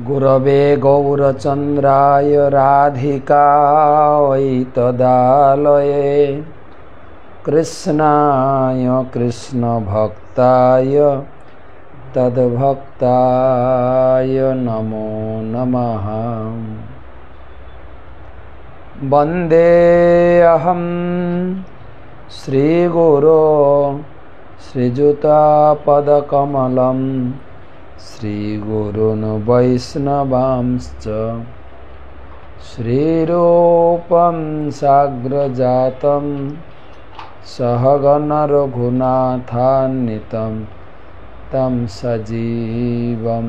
गुरवे गौरचन्द्राय राधिकायै तदालये कृष्णाय कृष्णभक्ताय तद्भक्ताय नमो नमः। वन्देऽहं श्रीगुरो श्रीयुतापदकमलं श्रीगुरून् वैष्णवांश्च श्रीरूपं साग्रजातं सहगण रघुनाथान्वितं तं सजीवं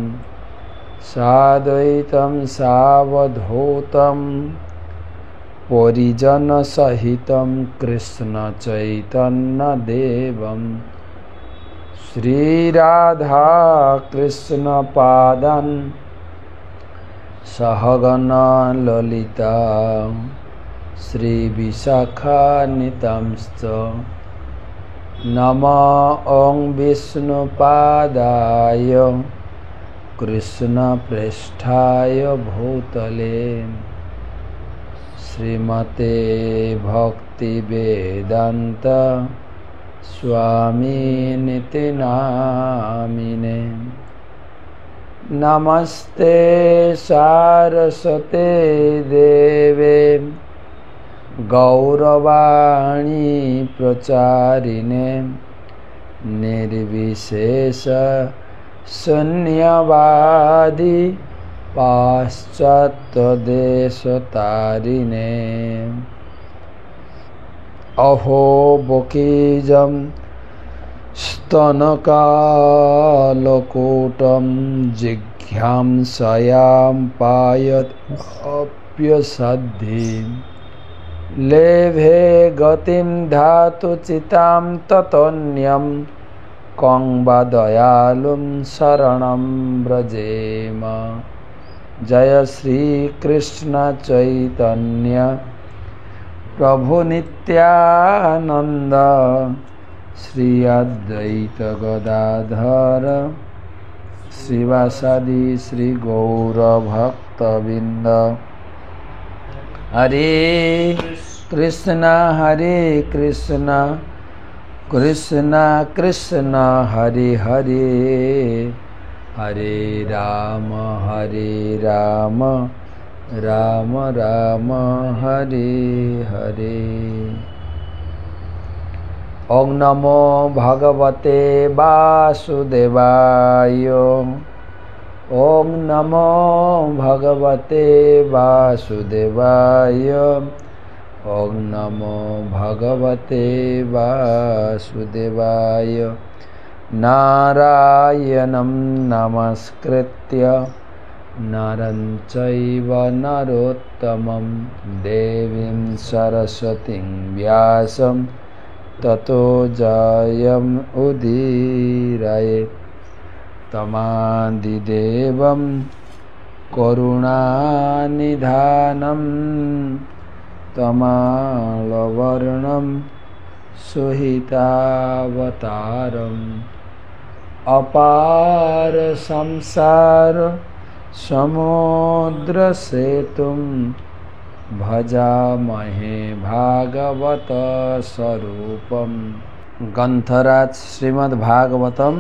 साद्वैतं सावधूतं परिजनसहितं कृष्णचैतन्यदेवं श्रीराधाकृष्णपादान् सहगण ललिता श्रीविशाखान्वितांश्च नमः विष्णुपादाय कृष्णप्रेष्ठाय भूतले श्रीमते भक्तिवेदान्त स्वामिनिति नामिने। नमस्ते सारस्वते देवे गौरवाणी प्रचारिणे निर्विशेष शून्यवादी पाश्चात्यदेशतारिणे। अहो बकीजं स्तनकालकूटं जिघ्रांसयां पायत्यप्यसाध्यं लेभे गतिं धातुचितां ततोऽन्यं कं वा दयालुं शरणं व्रजेम। जय श्री कृष्ण चैतन्य प्रभु नित्यानंद श्री अद्वैत गदाधर श्रीवासादि श्री गौर भक्तबिंद। हरे कृष्णा कृष्णा कृष्णा हरे हरे हरे राम राम राम हरे हरे। ओम नमो भगवते वासुदेवाय। ओम नमो भगवते वासुदेवाय। ओम नमो भगवते वासुदेवाय। नारायणं नमस्कृत्य नरं चैव नरोत्तमं देवीं सरस्वतीं व्यासं ततो जयम् उदीरयेत्। तमादिदेवं करुणानिधानं तमालवर्णं सुहितावतारम् अपार संसार समुद्रसेतुं भजामहे भागवत स्वरूपम्। ग्रंथराज श्रीमद्भागवतम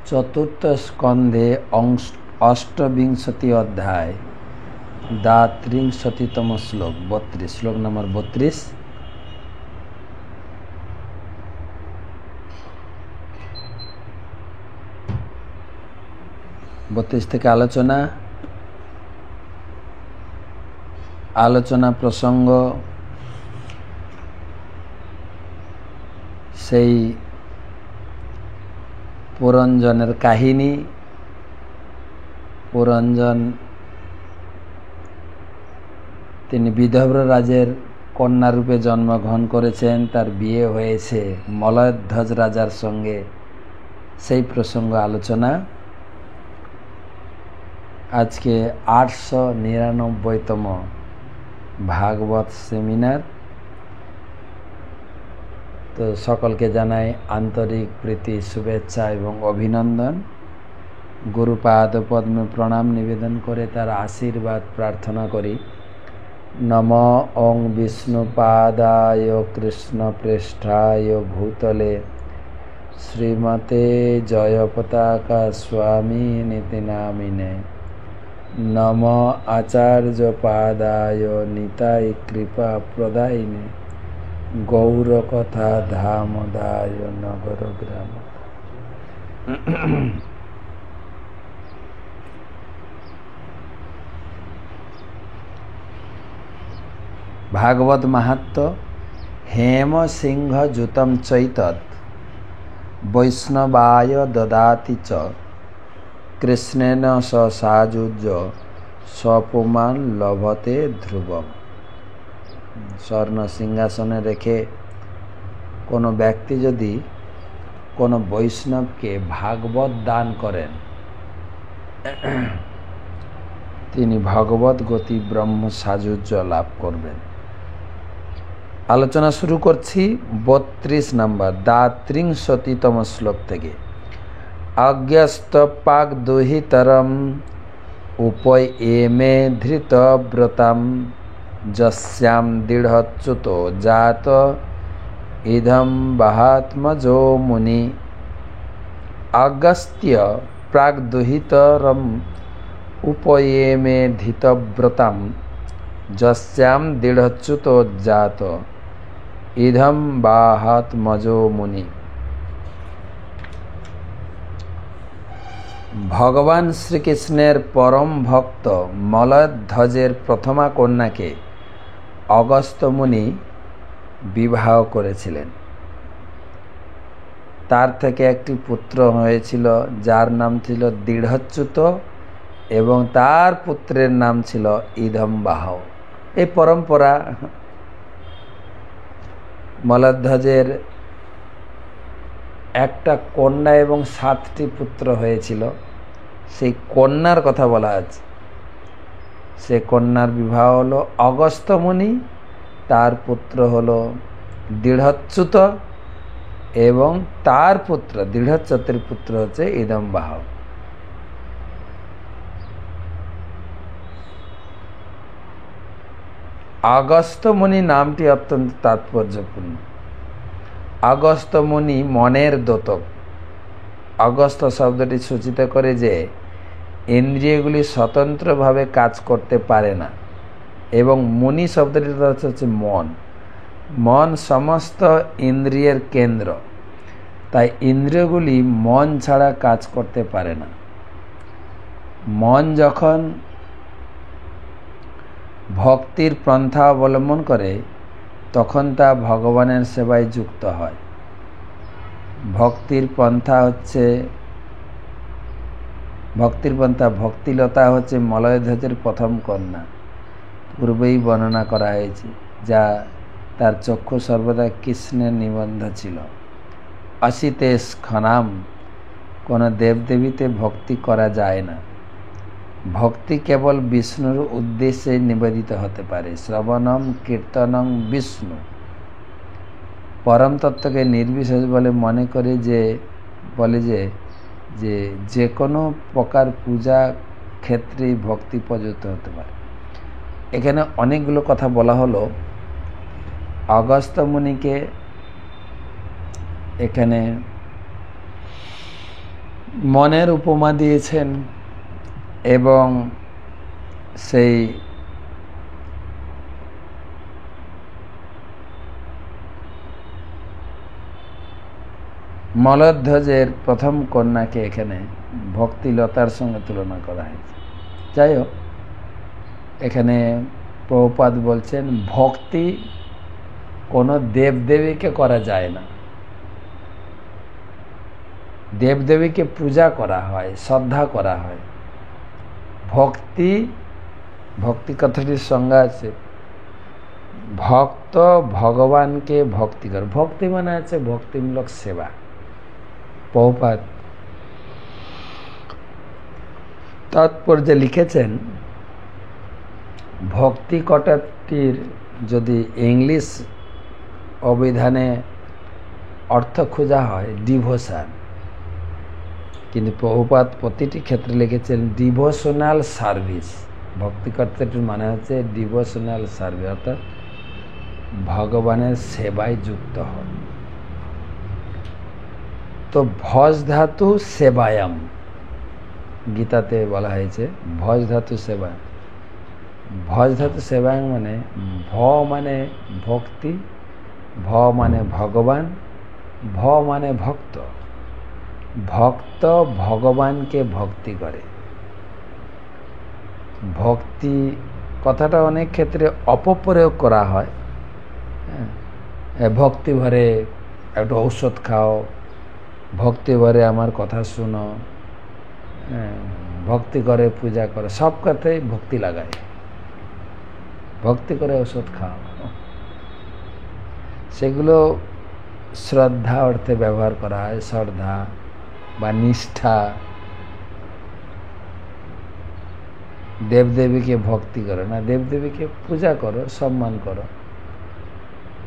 चतुर्थ स्कंधे अष्टविंशति अध्याय दात्रिंशतितम श्लोक 32 श्लोक नंबर 32। থেকে আলোচনা প্রসঙ্গ সেই পুরঞ্জনের কাহিনী। পুরঞ্জন তিনি বিদর্ভ রাজের কন্যা রূপে জন্মগ্রহণ করেছেন, তার বিয়ে হয়েছে মলয়ধ্বজ রাজার সঙ্গে, সেই প্রসঙ্গ আলোচনা। আজকে 899তম ভাগবত সেমিনার। তো সকলকে জানাই আন্তরিক প্রীতি শুভেচ্ছা এবং অভিনন্দন। গুরুপাদ পদ্মে প্রণাম নিবেদন করে তার আশীর্বাদ প্রার্থনা করি। নম ওং বিষ্ণুপাদায় কৃষ্ণপৃষ্ঠায় ভূতলে শ্রীমতে জয়পতাকা স্বামিনীতি নামিনে। নম আচার্যপাদায় নিতাই কৃপা প্রদায়িনে গৌরকথা ধামদায় নগর গ্রাম। ভাগবত মাহাত্ম্য। হেম সিংহ যুতম চৈতৎ বৈষ্ণবায় দদাতি চ কৃষ্ণেন স সাযুজ্য স্বপুমান লভতে ধ্রুবম। স্বর্ণ সিংহাসনে রেখে কোনো ব্যক্তি যদি কোনো বৈষ্ণবকে ভাগবত দান করেন, তিনি ভগবত গতি ব্রহ্ম সাযুজ্য লাভ করবেন। আলোচনা শুরু করছি 32 নম্বর দ্বাত্রিংশতিতম শ্লোক থেকে। অজ্ঞস্তপাক দুহিতরম উপয় এমে ধৃতব্রতাম যস্যাম দৃঢ়চ্যুত জাত ইদম বাহাত্মজো মুনি। অগস্ত্য প্রাক দুহিতরম উপয়েমে ধৃতব্রতাম যস্যাম দৃঢ়চ্যুত জাত ইদম বাহাত্মজো মুনি। ভগবান শ্রীকৃষ্ণের পরম ভক্ত মলয়ধ্বজের প্রথমা কন্যাকে অগস্ত্য মুনি বিবাহ করেছিলেন। তার থেকে একটি পুত্র হয়েছিল যার নাম ছিল দৃঢ়চ্যুত এবং তার পুত্রের নাম ছিল ইদম্বাহ। এই পরম্পরা মলধ্বজের একটা কন্যা এবং 7টি পুত্র হয়েছিল, সেই কন্যার কথা বলা আছে। সে কন্যার বিবাহ হলো অগস্ত্য মুনি, তার পুত্র হলো দৃঢ়চ্যুত এবং তার পুত্র দৃঢ়চ্যুতের পুত্র হচ্ছে ইদম্বাহ। অগস্ত্য মুনি নামটি অত্যন্ত তাৎপর্যপূর্ণ। অগস্ত্য মুনি মনের দ্যোতক। অগস্ত্য শব্দটি সূচিত করে যে ইন্দ্রিয়গুলি স্বতন্ত্রভাবে কাজ করতে পারে না, এবং মুনি শব্দটির অর্থ হচ্ছে মন। মন সমস্ত ইন্দ্রিয়ের কেন্দ্র, তাই ইন্দ্রিয়গুলি মন ছাড়া কাজ করতে পারে না। মন যখন ভক্তির পন্থা অবলম্বন করে তখন তা ভগবানের সেবায় যুক্ত হয়। ভক্তির পন্থা ভক্তিলতা হচ্ছে মলয়ধ্বজের প্রথম কন্যা, পূর্বেই বর্ণনা করা হয়েছে, যা তার চক্ষু সর্বদা কৃষ্ণের নিবন্ধ ছিল। অসিতেশ খনাম, কোনো দেবদেবীতে ভক্তি করা যায় না। ভক্তি কেবল বিষ্ণুর উদ্দেশ্যে নিবেদিত হতে পারে। শ্রবণম কীর্তনং বিষ্ণু। পরম তত্ত্বকে নির্বিশেষ বলে মনে করে যে কোনো প্রকার পূজা ক্ষেত্রেই ভক্তি প্রযুক্ত হতে পারে। এখানে অনেকগুলো কথা বলা হলো। অগস্ত্য মুনিকে এখানে মনের উপমা দিয়েছেন এবং সেই মলধ্বজের প্রথম কন্যাকে এখানে ভক্তিলতার সঙ্গে তুলনা করা হয়েছে। যাই হোক, এখানে প্রভুপাদ বলছেন ভক্তি কোনো দেবদেবীকে করা যায় না। দেবদেবীকে পূজা করা হয়, শ্রদ্ধা করা হয়। ভক্তি কথাটির সংজ্ঞা আছে, ভক্ত ভগবানকে ভক্তি করে। ভক্তি মানে আছে ভক্তিমূলক সেবা। প্রভুপাদ তাৎপর্যে লিখেছেন, ভক্তি কথাটির যদি ইংলিশ অভিধানে অর্থ খোঁজা হয় ডিভোশন, কিন্তু প্রভুপাদ প্রতিটি ক্ষেত্রে লিখেছেন ডিভোশনাল সার্ভিস। ভক্তি কর্তাটির মানে হচ্ছে ডিভোশনাল সার্ভিস, অর্থাৎ ভগবানের সেবায় যুক্ত হন। তো ভজ ধাতু সেবায়াম, গীতাতে বলা হয়েছে ভজ ধাতু সেবায়াম। ভজ ধাতু সেবায়াম মানে ভ মানে ভক্তি, ভ মানে ভগবান, ভ মানে ভক্ত। ভক্ত ভগবানকে ভক্তি করে। ভক্তি কথাটা অনেক ক্ষেত্রে অপপ্রয়োগ করা হয়। ভক্তি ভরে একটু ঔষধ খাও, ভক্তি ভরে আমার কথা শুনো, ভক্তি করে পূজা করে, সব কথাই ভক্তি লাগায়। ভক্তি করে ওষুধ খাও, সেগুলো শ্রদ্ধা অর্থে ব্যবহার করা হয়, শ্রদ্ধা বা নিষ্ঠা। দেবদেবীকে ভক্তি করো না, দেবদেবীকে পূজা করো, সম্মান করো।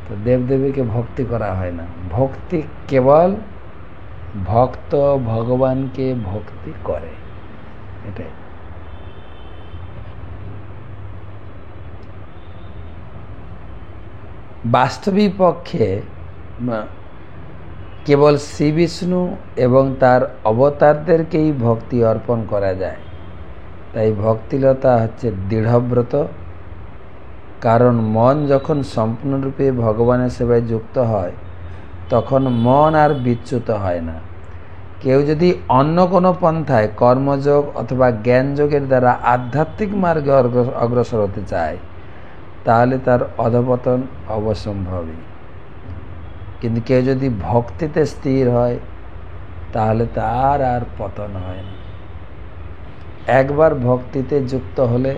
তো দেবদেবীকে ভক্তি করা হয় না। ভক্তি কেবল ভক্ত ভগবানকে ভক্তি করে, এটাই। বাস্তবিক পক্ষে কেবল শ্রী বিষ্ণু এবং তার অবতারদেরকেই ভক্তি অর্পণ করা যায়। তাই ভক্তিলতা হচ্ছে দৃঢ়ব্রত, কারণ মন যখন সম্পূর্ণরূপে ভগবানের সেবায় যুক্ত হয় তখন মন আর বিচ্যুত হয় না। কেউ যদি অন্য কোনো পন্থায় কর্মযোগ অথবা জ্ঞানযোগের দ্বারা আধ্যাত্মিক মার্গে অগ্রসর হতে চায় তাহলে তার অধঃপতন অবশ্যম্ভাবী। কিন্তু কেউ যদি ভক্তিতে স্থির হয় তাহলে তার আর পতন হয় না। একবার ভক্তিতে যুক্ত হলে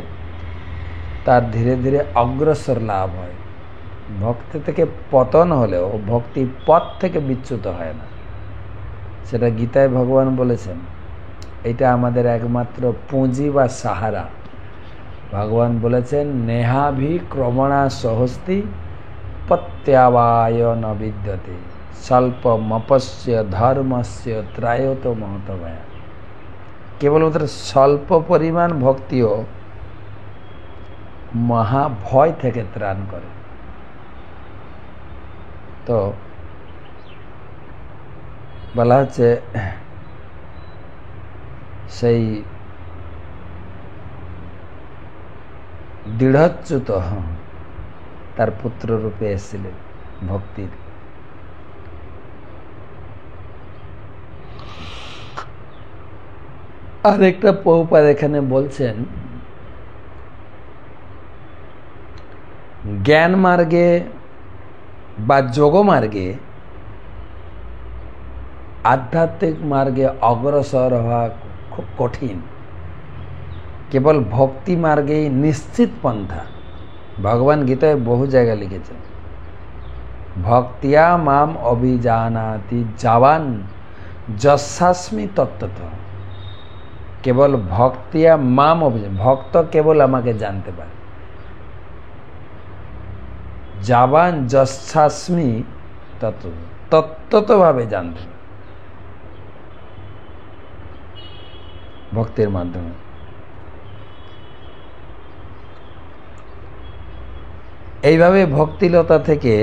তার ধীরে ধীরে অগ্রসর লাভ হয়। ভক্তি থেকে পতন হলেও ভক্তি পথ থেকে বিচ্যুত হয় না, সেটা গীতায় ভগবান বলেছেন। এটা আমাদের একমাত্র পুঁজি বা সাহারা। ভগবান বলেছেন নেহাভি ক্রমণা সহস্তি প্রত্যাবায় ন বিদ্যতে স্বল্প মপস্য ধর্মস্য ত্রায়ত মহতভয়া। কেবলমাত্র স্বল্প পরিমাণ ভক্তিও মহাভয় থেকে ত্রাণ করে। তো বলা হচ্ছে সেই দৃঢ়চ্যুত তার পুত্র রূপে এসেছিলেন ভক্তির। আর একটা প্রভুপাদ এখানে বলছেন জ্ঞান মার্গে বা যোগ মার্গে আধ্যাত্মিক মার্গে অগ্রসর হওয়া খুব কঠিন। কেবল ভক্তি মার্গেই নিশ্চিত পন্থা। ভগবান গীতায় বহু জায়গায় লিখেছেন ভক্তিয়া মাম অভিজানাতি যাবান যস্যাস্মি তত্ত্বত। কেবল ভক্তিয়া মাম অভিজান, ভক্ত কেবল আমাকে জানতে পারে। যাবান যস্যাস্মি তত্ত্বতভাবে জানতে পারে ভক্তির মাধ্যমে। এইভাবে ভক্তিলতা থেকে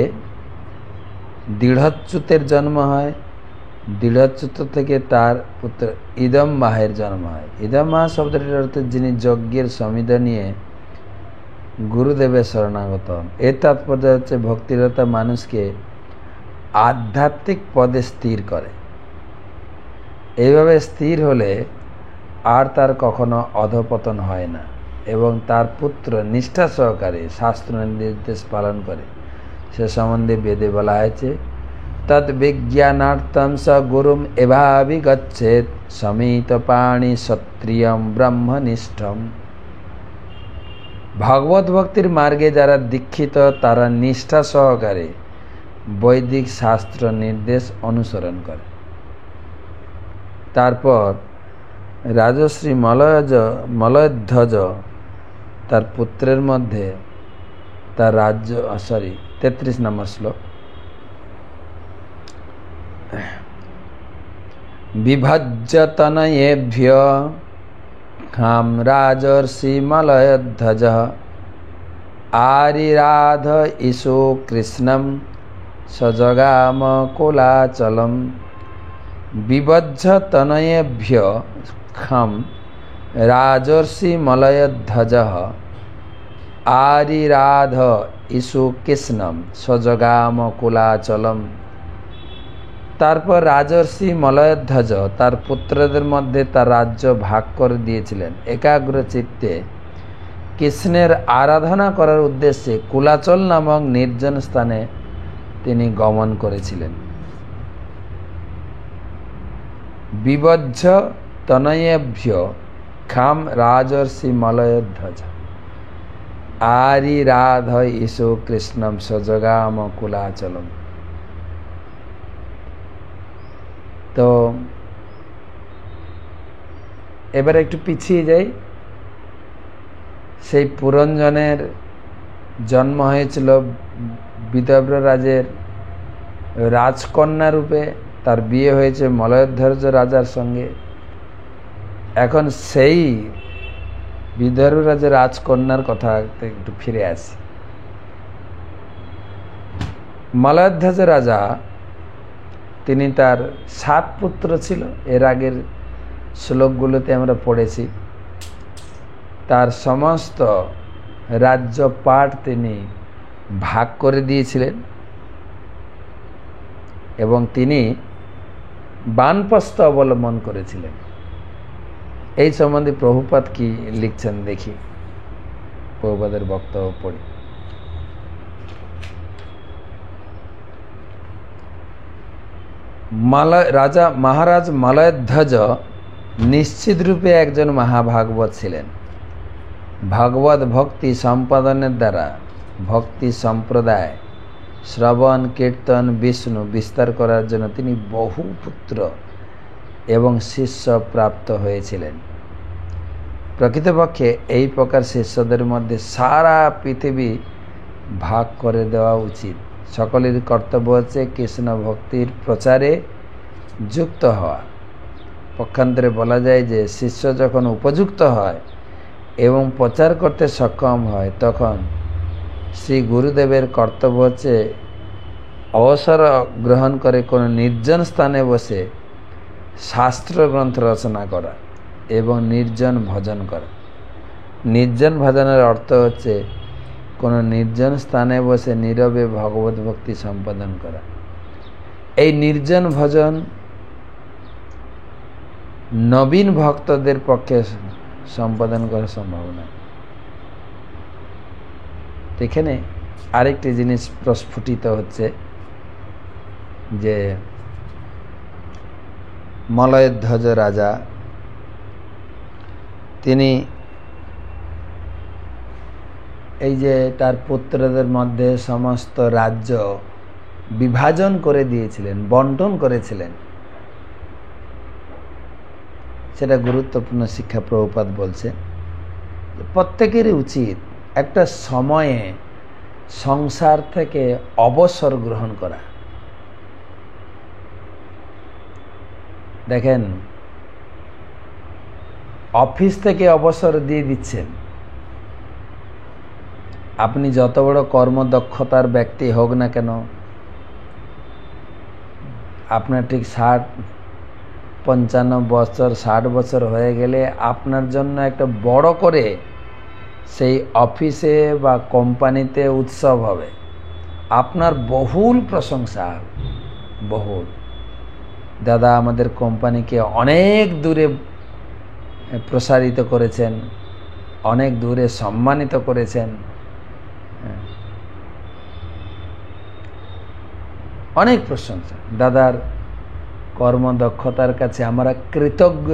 দৃঢ়চ্যুতের জন্ম হয়। দৃঢ়চ্যুত থেকে তার পুত্র ইদম মাহের জন্ম হয়। ইদম মাহ শব্দটির অর্থ যিনি যজ্ঞের সমিধা নিয়ে গুরুদেবের শরণাগত হন। এর তাৎপর্য হচ্ছে ভক্তিলতা মানুষকে আধ্যাত্মিক পদে স্থির করে। এইভাবে স্থির হলে আর তার কখনো অধঃপতন হয় না এবং তার পুত্র নিষ্ঠা সহকারে শাস্ত্র নির্দেশ পালন করে। সে সম্বন্ধে বেদে বলা হয়েছে তদ বিজ্ঞানার্থম স গুরুম এভাবিগচ্ছেদ সমিত পাণি সত্রিয়ম ব্রহ্মনিষ্ঠম। ভগবত ভক্তির মার্গে যারা দীক্ষিত তারা নিষ্ঠা সহকারে বৈদিক শাস্ত্র নির্দেশ অনুসরণ করে। তারপর রাজশ্রী মলয়ধ্বজ তার পুত্রের মধ্যে তার রাজ্য 33 নম্বর শ্লোক विभज्य तनयेभ्य खां राजर्षि मलयध्वज आरिराध ईशो कृष्णं सजगाम कोलाचलम। विभज्य तनयेभ्य खां राजर्षि मलयध्वज आरिराध ईशु কৃষ্ণম সজগাম কোলাচলম। তারপর রাজর্ষি মলয়ধ্বজ তার পুত্রদের মধ্যে তার রাজ্য ভাগ করে দিয়েছিলেন। একাগ্র চিত্তে কৃষ্ণের আরাধনা করার উদ্দেশ্যে কুলাচল নামক নির্জন স্থানে তিনি গমন করেছিলেন। বিবজ্জ তনয়েভ্য খাম রাজর্ষি মলয়ধ্বজ আরিরাধ ঈশো কৃষ্ণম সজগাম কুলাচলম। তো এবারে একটু পিছিয়ে যাই। সেই পুরঞ্জনের জন্ম হয়েছিল বিদর্ভ রাজের রাজকন্যা রূপে, তার বিয়ে হয়েছে মলয়ধ্বজ রাজার সঙ্গে। এখন সেই বিদর্ভ রাজের রাজকন্যার কথা একটু ফিরে আসি। মলয়ধ্বজ রাজা তিনি তার 7 পুত্র ছিল, এর আগের শ্লোকগুলোতে আমরা পড়েছি। তার সমস্ত রাজ্য পাট তিনি ভাগ করে দিয়েছিলেন এবং তিনি বানপ্রস্থ অবলম্বন করেছিলেন। এই সম্বন্ধে প্রভুপাদ কি লিখছেন দেখি, প্রভুপাদের বক্তব্য পড়ি। রাজা মহারাজ মলয়ধ্বজ নিশ্চিত রূপে একজন মহাভাগবত ছিলেন। ভাগবত ভক্তি সম্পাদনের দ্বারা ভক্তি সম্প্রদায় শ্রবণ কীর্তন বিষ্ণু বিস্তার করার জন্য তিনি বহু পুত্র এবং শিষ্য প্রাপ্ত হয়েছিলেন। প্রকৃতপক্ষে এই প্রকার শিষ্যদের মধ্যে সারা পৃথিবী ভাগ করে দেওয়া উচিত। সকলের কর্তব্য হচ্ছে কৃষ্ণ ভক্তির প্রচারে যুক্ত হওয়া। পক্ষান্তরে বলা যায় যে শিষ্য যখন উপযুক্ত হয় এবং প্রচার করতে সক্ষম হয়, তখন শ্রী গুরুদেবের কর্তব্য হচ্ছে অবসর গ্রহণ করে কোনো নির্জন স্থানে বসে শাস্ত্র গ্রন্থ রচনা করা এবং নির্জন ভজন করা। নির্জন ভজনের অর্থ হচ্ছে কোনো নির্জন স্থানে বসে নীরবে ভগবত ভক্তি সম্পাদন করা। এই নির্জন ভজন নবীন ভক্তদের পক্ষে সম্পাদন করা সম্ভব নয়। এখানে আরেকটি জিনিস প্রস্ফুটিত হচ্ছে যে মলয়ধ্বজ রাজা তিনি এই যে তার পুত্রদের মধ্যে সমস্ত রাজ্য বিভাজন করে দিয়েছিলেন, বন্টন করেছিলেন। সেটা গুরুত্বপূর্ণ শিক্ষা প্রভুপাদ বলছে। প্রত্যেকেরই উচিত একটা সময়ে সংসার থেকে অবসর গ্রহণ করা। দেখেন, অফিস থেকে অবসর দিয়ে দিচ্ছেন। আপনি যত বড় কর্মদক্ষতার ব্যক্তি হোক না কেন, আপনার ঠিক 55 বছর 60 বছর হয়ে গেলে আপনার জন্য একটা বড় করে সেই অফিসে বা কোম্পানিতে উৎসব হবে, আপনার বহুল প্রশংসা হবে। বহুল, দাদা আমাদের কোম্পানিকে অনেক দূরে প্রসারিত করেছেন, অনেক দূরে সম্মানিত করেছেন, অনেক প্রশংসা। দাদার কর্মদক্ষতার কাছে আমরা কৃতজ্ঞ,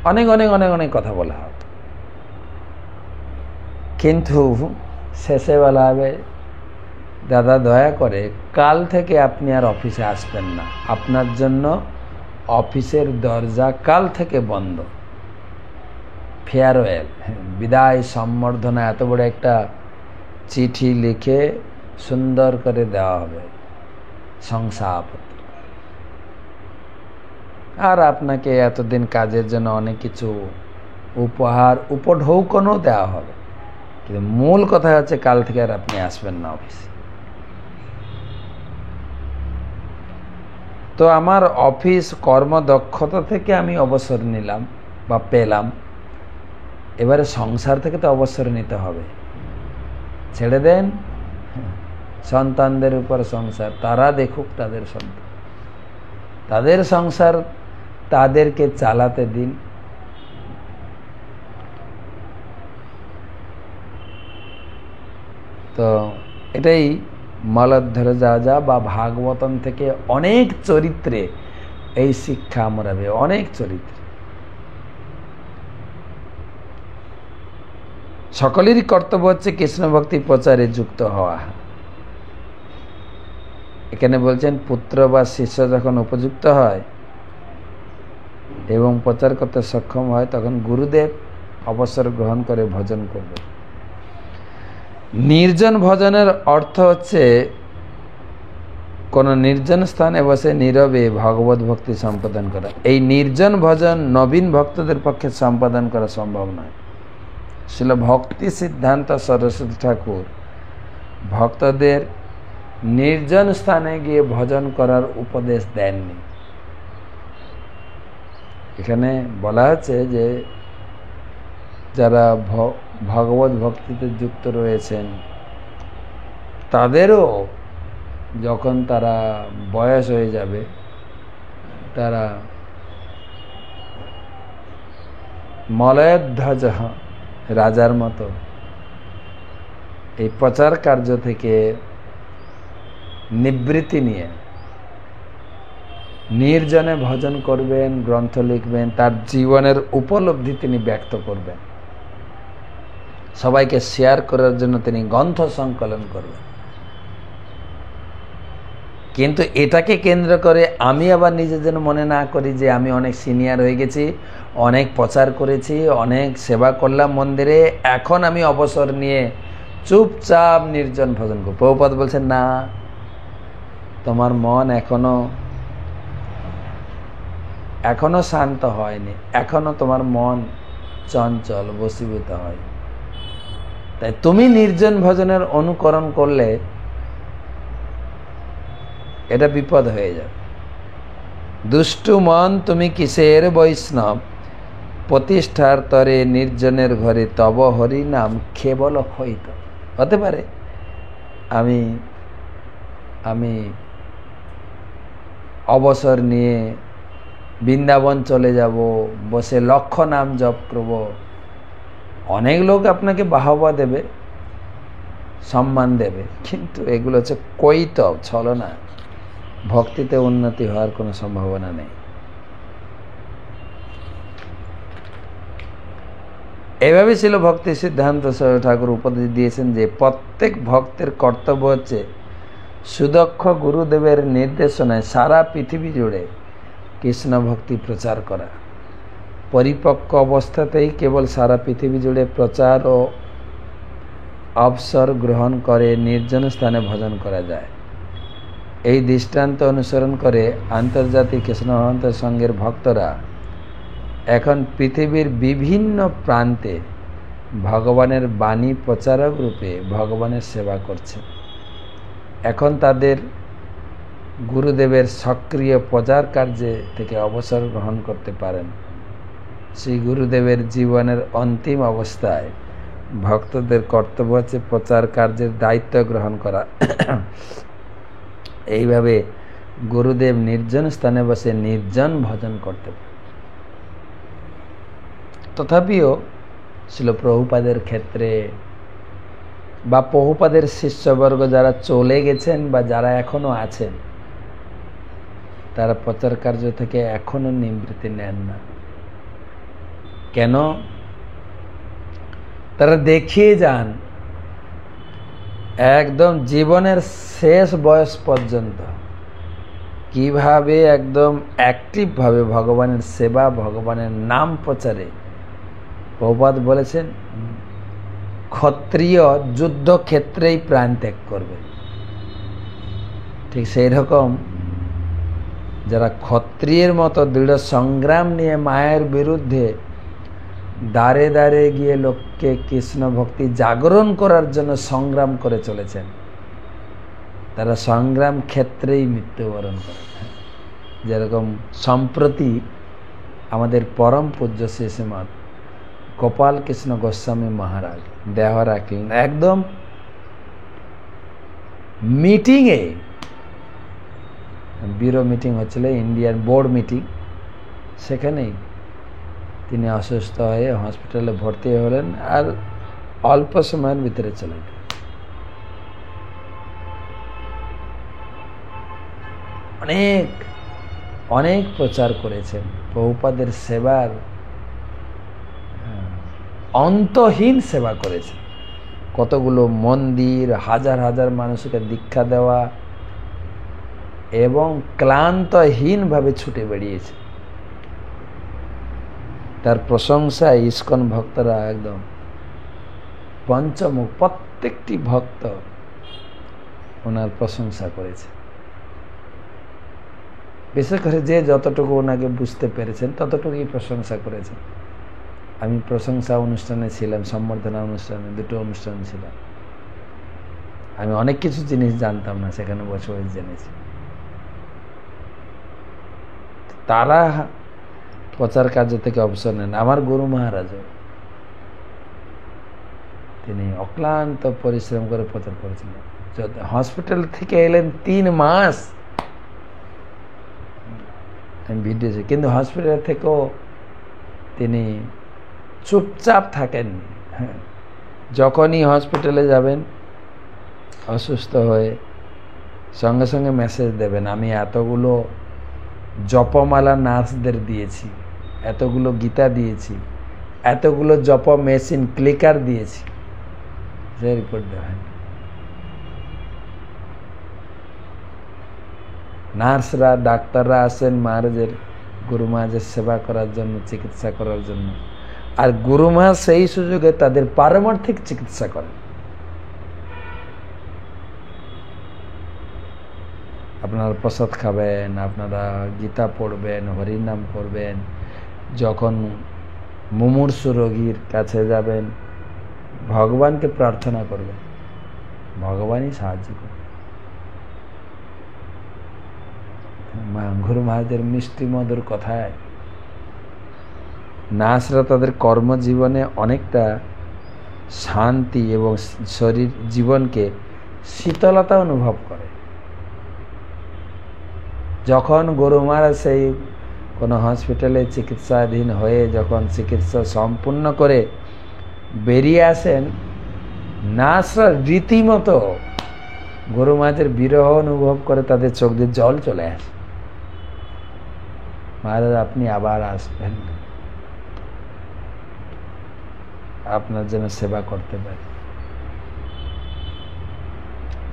অনেক অনেক অনেক অনেক কথা বলা হবে। কিন্তু শেষে বলা হবে, দাদা দয়া করে কাল থেকে আপনি আর অফিসে আসবেন না, আপনার জন্য অফিসের দরজা কাল থেকে বন্ধ। ফেয়ারওয়েল, বিদায় সম্বর্ধনা, এত বড় একটা চিঠি লিখে সুন্দর করে দেওয়া হবে, শংসাপত্র। আর আপনাকে এতদিন কাজের জন্য অনেক কিছু উপহার উপঢৌকনও দেওয়া হবে, কিন্তু মূল কথা হচ্ছে কাল থেকে আর আপনি আসবেন না অফিসে। তো আমার অফিস কর্মদক্ষতা থেকে আমি অবসর নিলাম বা পেলাম, এবারে সংসার থেকে তো অবসর নিতে হবে। ছেড়ে দেন সন্তানদের উপর সংসার, তারা দেখুক তাদের সন্তান, তাদের সংসার তাদেরকে চালাতে দিন। তো এটাই মলদ্ধর যা বা ভাগবতম থেকে অনেক চরিত্রে এই শিক্ষা আমরা অনেক চরিত্রে। সকলেরই কর্তব্য হচ্ছে কৃষ্ণ ভক্তি প্রচারে যুক্ত হওয়া। এখানে বলছেন পুত্র বা শিষ্য যখন উপযুক্ত হয় এবং প্রচার করতে সক্ষম হয়, তখন গুরুদেব অবসর গ্রহণ করে ভজন করবে। নির্জন ভজনের অর্থ হচ্ছে কোন নির্জন স্থানে বসে নীরবে ভগবত ভক্তি সম্পাদন করা। এই নির্জন ভজন নবীন ভক্তদের পক্ষে সম্পাদন করা সম্ভব নয়। ছিল ভক্তি সিদ্ধান্ত সরস্বতী ঠাকুর ভক্তদের নির্জন স্থানে গিয়ে ভজন করার উপদেশ দেননি। এখানে বলা হচ্ছে যে যারা ভগবত ভক্তিতে যুক্ত রয়েছেন তাদেরও যখন তারা বয়স হয়ে যাবে, তারা মলয়ধ্বজ রাজার মতো এই প্রচার কার্য থেকে নিবৃত্তি নিয়ে নির্জনে ভজন করবেন, গ্রন্থ লিখবেন, তার জীবনের উপলব্ধি তিনি ব্যক্ত করবেন, সবাইকে শেয়ার করার জন্য তিনি গ্রন্থ সংকলন করবেন। কিন্তু এটাকে কেন্দ্র করে আমি আবার নিজে যেন মনে না করি যে আমি অনেক সিনিয়র হয়ে গেছি, অনেক প্রচার করেছি, অনেক সেবা করলাম মন্দিরে, এখন আমি অবসর নিয়ে চুপচাপ নির্জন ভজন করব। প্রভুপাদ বলছেন না, তোমার মন এখনো শান্ত হয়নি, এখনো তোমার মন চঞ্চল বশীভূত হয়। তাই তুমি নির্জন ভজনের অনুকরণ করলে এটা বিপদ হয়ে যাবে। দুষ্টু মন তুমি কিসের বৈষ্ণব, প্রতিষ্ঠার তরে নির্জনের ঘরে তব হরি নাম কেবল ক্ষয়িত। হতে পারে আমি অবসর নিয়ে বৃন্দাবন চলে যাব, বসে লক্ষ নাম জপ করব, অনেক লোক আপনাকে বাহবা দেবে, সম্মান দেবে, কিন্তু এগুলো হচ্ছে কৈতব, ছলনা। ভক্তিতে উন্নতি হওয়ার কোনো সম্ভাবনা নেই। এইভাবে ছিল ভক্তি সিদ্ধান্ত ঠাকুর উপদেশ দিয়েছেন যে প্রত্যেক ভক্তের কর্তব্য হচ্ছে সুদক্ষ গুরুদেবের নির্দেশনায় সারা পৃথিবী জুড়ে কৃষ্ণ ভক্তি প্রচার করা। পরিপক্ক অবস্থাতেই কেবল সারা পৃথিবী জুড়ে প্রচার ও অবসর গ্রহণ করে নির্জন স্থানে ভজন করা যায়। এই দৃষ্টান্ত অনুসরণ করে আন্তর্জাতিক কৃষ্ণ ভক্ত সংঘের ভক্তরা এখন পৃথিবীর বিভিন্ন প্রান্তে ভগবানের বাণী প্রচারক রূপে ভগবানের সেবা করছে। এখন তাদের গুরুদেবের সক্রিয় প্রচার কার্যে থেকে অবসর গ্রহণ করতে পারেন। শ্রী গুরুদেবের জীবনের অন্তিম অবস্থায় ভক্তদের কর্তব্য হচ্ছে প্রচার কার্যের দায়িত্ব গ্রহণ করা। এইভাবে গুরুদেব নির্জন স্থানে বসে নির্জন ভজন করতে পারেন। তথাপিও ছিল প্রভুপাদের ক্ষেত্রে বা প্রভুপাদের শিষ্যবর্গ যারা চলে গেছেন বা যারা এখনো আছেন, তারা প্রচার কার্য থেকে এখনো নিবৃত্তি নেন না। কেন? তারা দেখিয়ে যান একদম জীবনের শেষ বয়স পর্যন্ত কিভাবে একদম অ্যাক্টিভভাবে ভগবানের সেবা, ভগবানের নাম প্রচারে। প্রভুপাদ বলেছেন ক্ষত্রিয় যুদ্ধক্ষেত্রেই প্রাণ ত্যাগ করবে। ঠিক সেই রকম যারা ক্ষত্রিয়ের মতো দৃঢ় সংগ্রাম নিয়ে মায়ের বিরুদ্ধে দাঁড়ে দাঁড়ে গিয়ে লোককে কৃষ্ণ ভক্তি জাগরণ করার জন্য সংগ্রাম করে চলেছেন, তারা সংগ্রাম ক্ষেত্রেই মৃত্যুবরণ করে। যেরকম সম্প্রতি আমাদের পরম পূজ্য শ্রীশ্রীমৎ গোপাল কৃষ্ণ গোস্বামী মহারাজ দেহ রাখলেন একদম মিটিংয়ে, ব্যুরো মিটিং হচ্ছিল, ইন্ডিয়ান বোর্ড মিটিং, সেখানেই তিনি অসুস্থ হয়ে হসপিটালে ভর্তি হলেন আর অল্প সময়ের ভিতরে চলে গেলেন। অনেক অনেক প্রচার করেছেন, প্রভুপাদের সেবার অন্তহীন সেবা করেছেন, কতগুলো মন্দির, হাজার হাজার মানুষকে দীক্ষা দেওয়া এবং ক্লান্তহীনভাবে ছুটে বেরিয়েছে। তার প্রশংসায় ইস্কন ভক্তরা একদম পঞ্চমুখ, প্রত্যেকটি ভক্ত ওনার প্রশংসা করেছে। বিশেষ করে যে যতটুকু ওনাকে বুঝতে পেরেছেন ততটুকুই প্রশংসা করেছেন। আমি প্রশংসা অনুষ্ঠানে ছিলাম, সম্বর্ধনা অনুষ্ঠানে, দুটো অনুষ্ঠান ছিল। আমি অনেক কিছু জিনিস জানতাম না, সেখানে বসে বসে জেনেছি। তারা প্রচার কার্য থেকে অবসর নেন। আমার গুরু মহারাজও তিনি অক্লান্ত পরিশ্রম করে প্রচার করেছিলেন। হসপিটাল থেকে এলেন 3 মাস, আমি ভিডিও, কিন্তু হসপিটাল থেকেও তিনি চুপচাপ থাকেননি। হ্যাঁ, যখনই হসপিটালে যাবেন অসুস্থ হয়ে সঙ্গে সঙ্গে মেসেজ দেবেন, আমি এতগুলো জপমালা নার্সদের দিয়েছি, এতগুলো গীতা দিয়েছি, এতগুলো জপ মেশিন ক্লিকার দিয়েছি, সে রিপোর্ট দেবেন। নার্সরা, ডাক্তাররা আসেন মহারাজের, গুরু মহারাজের সেবা করার জন্য, চিকিৎসা করার জন্য, আর গুরু মহারাজ সেই সুযোগে তাদের পারমার্থিক চিকিৎসা করেন। আপনারা প্রসাদ খাবেন, আপনারা গীতা পড়বেন, হরিনাম করবেন, যখন মুমূর্ষু রোগীর কাছে যাবেন ভগবানকে প্রার্থনা করবেন, ভগবানই সাহায্য করবে। গুরু মহারাজের মিষ্টি মধুর কথায় নার্সরা তাদের কর্মজীবনে অনেকটা শান্তি এবং শরীর জীবনকে শীতলতা অনুভব করে। যখন গুরু মহারাজ সেই কোনো হসপিটালে চিকিৎসাধীন হয়ে যখন চিকিৎসা সম্পূর্ণ করে বেরিয়ে আসেন, নার্সরা রীতিমতো গুরু মহারাজের বিরহ অনুভব করে, তাদের চোখ দিয়ে জল চলে আসে। মহারাজ আপনি আবার আসবেন, আপনার জন্য সেবা করতে পারি।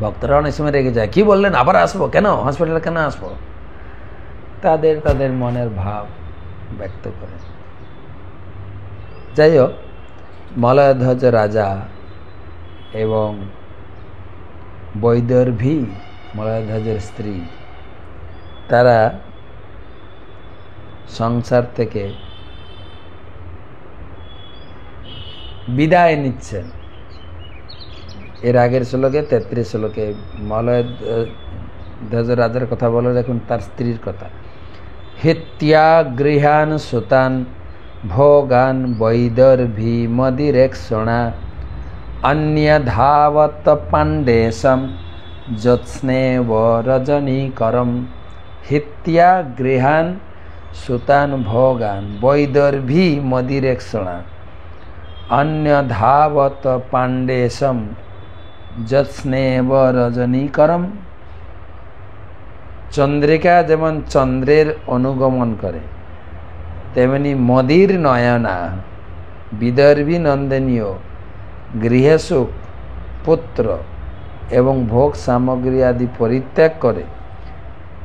ভক্তরা অনেক সময় রেগে যায়, কি বললেন আবার আসবো, কেন হসপিটালে কেন আসবো, তাদের মনের ভাব ব্যক্ত করে। যাই হোক, মলয়ধ্বজ রাজা এবং বৈদর্ভী মলয়ধ্বজের স্ত্রী, তারা সংসার থেকে বিদায় নিচ্ছেন। এর আগের শ্লোকে 33 শ্লোকে মলয়ধ্বজ রাজার কথা বলে, দেখুন তার স্ত্রীর কথা। হিত্যা গৃহান সুতান ভোগান বৈদর্ভী মদিরেক্ষণা অন্য ধাবত পাণ্ডেশম জ্যোৎস্নেব রজনীকরম। হিত্যা গৃহান সুতান ভোগান বৈদর্ভী মদিরেক্ষণা অন্য ধাবত পাণ্ডেশম জ্যোৎস্নেব রজনীকরম। চন্দ্রিকা যেমন চন্দ্রের অনুগমন করে, তেমনি মদির নয়না বিদর্ভী নন্দনীয় গৃহসুখ, পুত্র এবং ভোগ সামগ্রী আদি পরিত্যাগ করে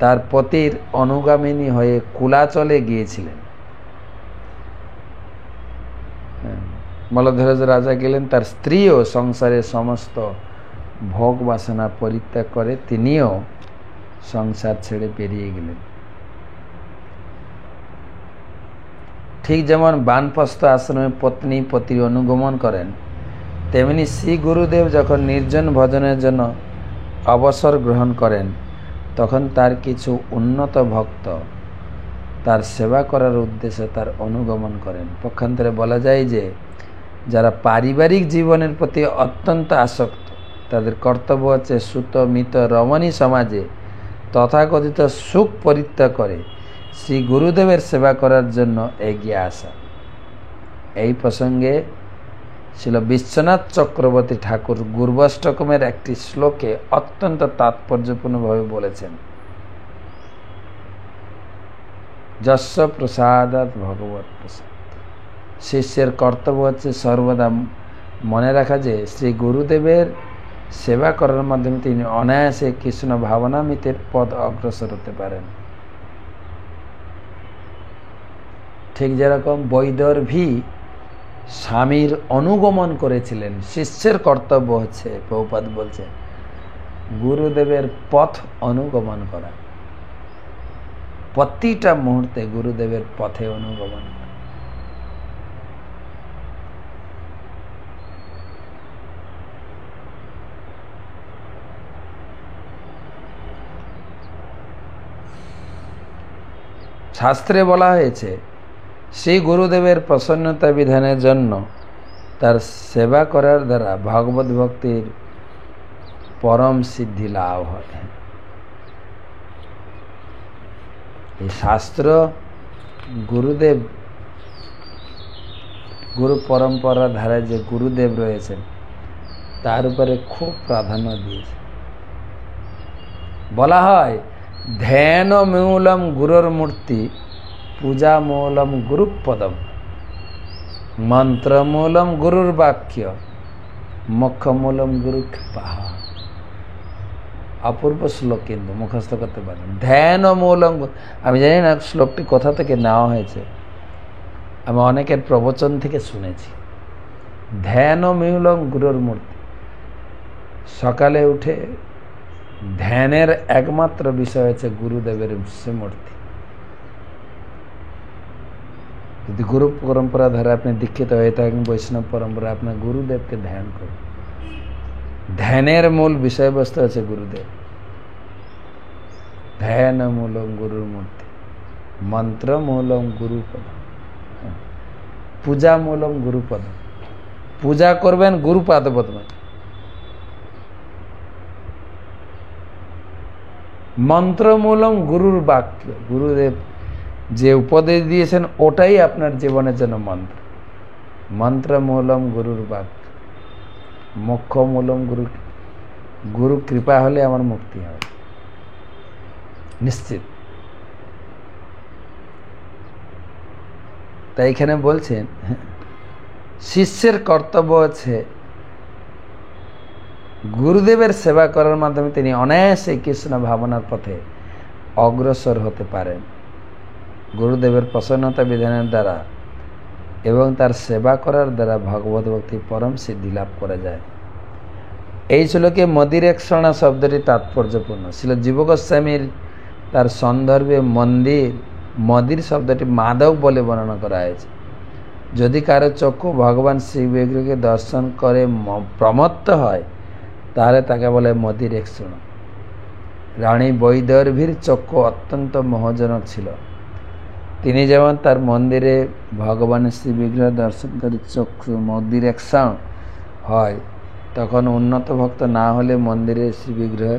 তার পতির অনুগামিনী হয়ে কুলাচলে গিয়েছিলেন। মলধ্বজ রাজা গেলেন, তার স্ত্রীও সংসারের সমস্ত ভোগ বাসনা পরিত্যাগ করে তিনিও সংসার ছেড়ে বেরিয়ে গেলেন। ঠিক যেমন বানপ্রস্থ আশ্রমে পত্নী পতির অনুগমন করেন, তেমনি শ্রী গুরুদেব যখন নির্জন ভজনের জন্য অবসর গ্রহণ করেন, তখন তার কিছু উন্নত ভক্ত তার সেবা করার উদ্দেশ্যে তার অনুগমন করেন। পক্ষান্তরে বলা যায় যে যারা পারিবারিক জীবনের প্রতি অত্যন্ত আসক্ত, তাদের কর্তব্য হচ্ছে সুত মিত রমণী সমাজে তথাকথিত সুখ পরিত্যাগ করে শ্রী গুরুদেবের সেবা করার জন্য এগিয়ে আসা। এই প্রসঙ্গে ছিল বিশ্বনাথ চক্রবর্তী ঠাকুর গুরবাষ্টকমের একটি শ্লোকে অত্যন্ত তাৎপর্যপূর্ণভাবে বলেছেন, যস্য প্রসাদাৎ ভগবৎ প্রসাদ। শিষ্যের কর্তব্য হচ্ছে সর্বদা মনে রাখা যে শ্রী গুরুদেবের সেবা করার মাধ্যমে তিনি অনায়াসে কৃষ্ণ ভাবনামৃতের পথ অগ্রসর হতে পারেন। ঠিক যেরকম বৈদর্ভী স্বামীর অনুগমন করেছিলেন, শিষ্যের কর্তব্য হচ্ছে, প্রভুপাদ বলছেন, গুরুদেবের পথ অনুগমন করা, প্রতিটা মুহূর্তে গুরুদেবের পথে অনুগমন করা। শাস্ত্রে বলা হয়েছে শ্রী গুরুদেবের প্রসন্নতা বিধানের জন্য তার সেবা করার দ্বারা ভগবত ভক্তির পরম সিদ্ধি লাভ হয়। এই শাস্ত্র গুরুদেব, গুরু পরম্পরা ধারায় যে গুরুদেব রয়েছেন তার উপরে খুব প্রাধান্য দিয়েছে। বলা হয় ধ্যান মূলম গুরুর মূর্তি, পূজা মূলম গুরুপদম, মন্ত্র মূলম গুরুর বাক্য, মোক্ষ মূলম গুরু কৃপা। অপূর্ব শ্লোক, কিন্তু মুখস্থ করতে পারেন। ধ্যান মূলম, আমি জানি না শ্লোকটি কোথা থেকে নেওয়া হয়েছে, আমি অনেকের প্রবচন থেকে শুনেছি। ধ্যান মূলম গুরুর মূর্তি, সকালে উঠে ধ্যানের একমাত্র বিষয় হচ্ছে গুরুদেবের সে মূর্তি। যদি গুরু পরম্পরা ধারা আপনি দীক্ষিত হয়ে থাকেন, বৈষ্ণব পরম্পরা, আপনার গুরুদেবকে ধ্যান করুন। ধ্যানের মূল বিষয়বস্তু আছে গুরুদেব। ধ্যান মূলম গুরুর মূর্তি, মন্ত্র মূলম গুরুপদ, পূজা মূলম গুরুপদ। পূজা করবেন গুরুপাদ পদ্মে। মন্ত্র মূলম গুরুর বাক্য, গুরুদেব যে উপদেশ দিয়েছেন ওটাই আপনার জীবনের জন্য মন্ত্র। মন্ত্র মূলম গুরুর বাক্য, মোক্ষ মূলম গুরু, গুরু কৃপা হলে আমার মুক্তি হবে নিশ্চিত। তাই এখানে বলছেন শিষ্যের কর্তব্য হচ্ছে গুরুদেবের সেবা করার মাধ্যমে তিনি অনায়াসে কৃষ্ণ ভাবনার পথে অগ্রসর হতে পারেন। গুরুদেবের প্রসন্নতা বিধানের দ্বারা এবং তার সেবা করার দ্বারা ভগবত ভক্তি পরম সিদ্ধি লাভ করা যায়। এই শ্লোকে মদিরেক্ষণা শব্দটি তাৎপর্যপূর্ণ ছিল। জীব গোস্বামীর তার সন্দর্ভে মন্দির শব্দটি মাধব বলে বর্ণনা করা হয়েছে। যদি কারো চক্ষু ভগবান শ্রী বিগ্রহকে দর্শন করে প্রমত্ত হয়, তাহলে তাকে বলে মদিরেক্ষণ। রানী বৈদর্ভীর চক্ষু অত্যন্ত মোহজনক ছিল। তিনি যেমন তার মন্দিরে ভগবানের শ্রী বিগ্রহ দর্শন করে চক্ষু মদিরেক্ষণ হয়, তখন উন্নত ভক্ত না হলে মন্দিরে শ্রী বিগ্রহে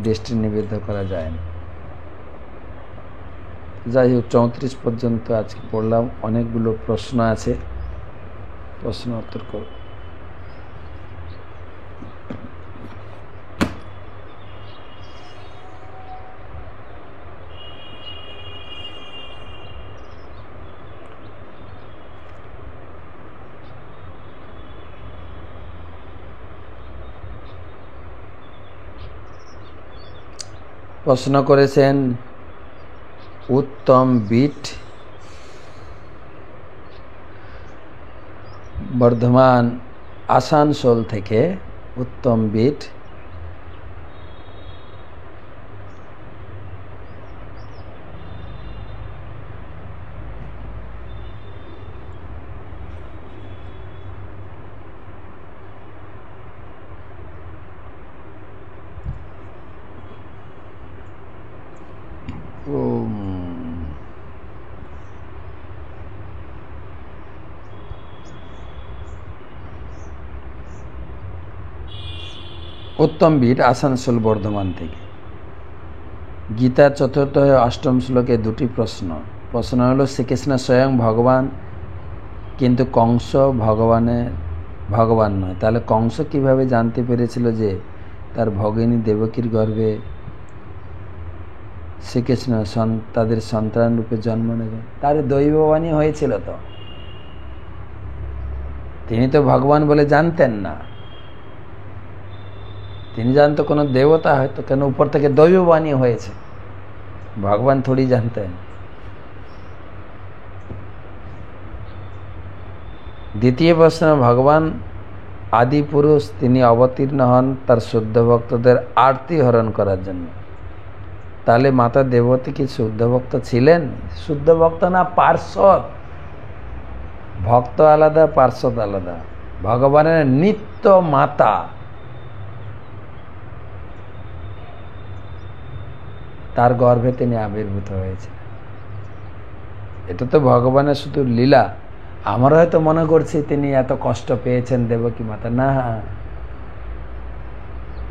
দৃষ্টি নিবেদন করা যায় না। যাই হোক, 34 পর্যন্ত আজকে পড়লাম। অনেকগুলো প্রশ্ন আছে, প্রশ্ন উত্তর করব। প্রশ্ন করেছেন উত্তম বিট, বর্ধমান আসানসোল থেকে। উত্তম বিট, উত্তম বীর, আসানসোল বর্ধমান থেকে। গীতা 4th অষ্টম শ্লোকে 2টি প্রশ্ন। প্রশ্ন হলো, শ্রীকৃষ্ণ স্বয়ং ভগবান, কিন্তু কংস ভগবান নয়। তাহলে কংস কিভাবে জানতে পেরেছিল যে তার ভগিনী দেবকীর গর্ভে শ্রীকৃষ্ণ তাদের সন্তান রূপে জন্ম নেবে? তার দৈববাণী হয়েছিল তো, তিনি তো ভগবান বলে জানতেন না। তিনি জানতো কোনো দেবতা, হয়তো কেন উপর থেকে দৈববাণী হয়েছে, ভগবান থোড়ি জানতেন। দ্বিতীয় প্রশ্ন, ভগবান আদি পুরুষ, তিনি অবতীর্ণ হন তার শুদ্ধ ভক্তদের আরতি হরণ করার জন্য। তাহলে মাতা দেবতী কি শুদ্ধ ভক্ত ছিলেন? শুদ্ধ ভক্ত না, পার্শ্বদ। ভক্ত আলাদা, পার্শ্বদ আলাদা। ভগবানের নিত্য মাতা, তার গর্ভে তিনি আবির্ভূত হয়েছিলেন। এটা তো ভগবানের শুধু লীলা। আমরা হয়তো মনে করছি তিনি এত কষ্ট পেয়েছেন দেবকী মাতা। না,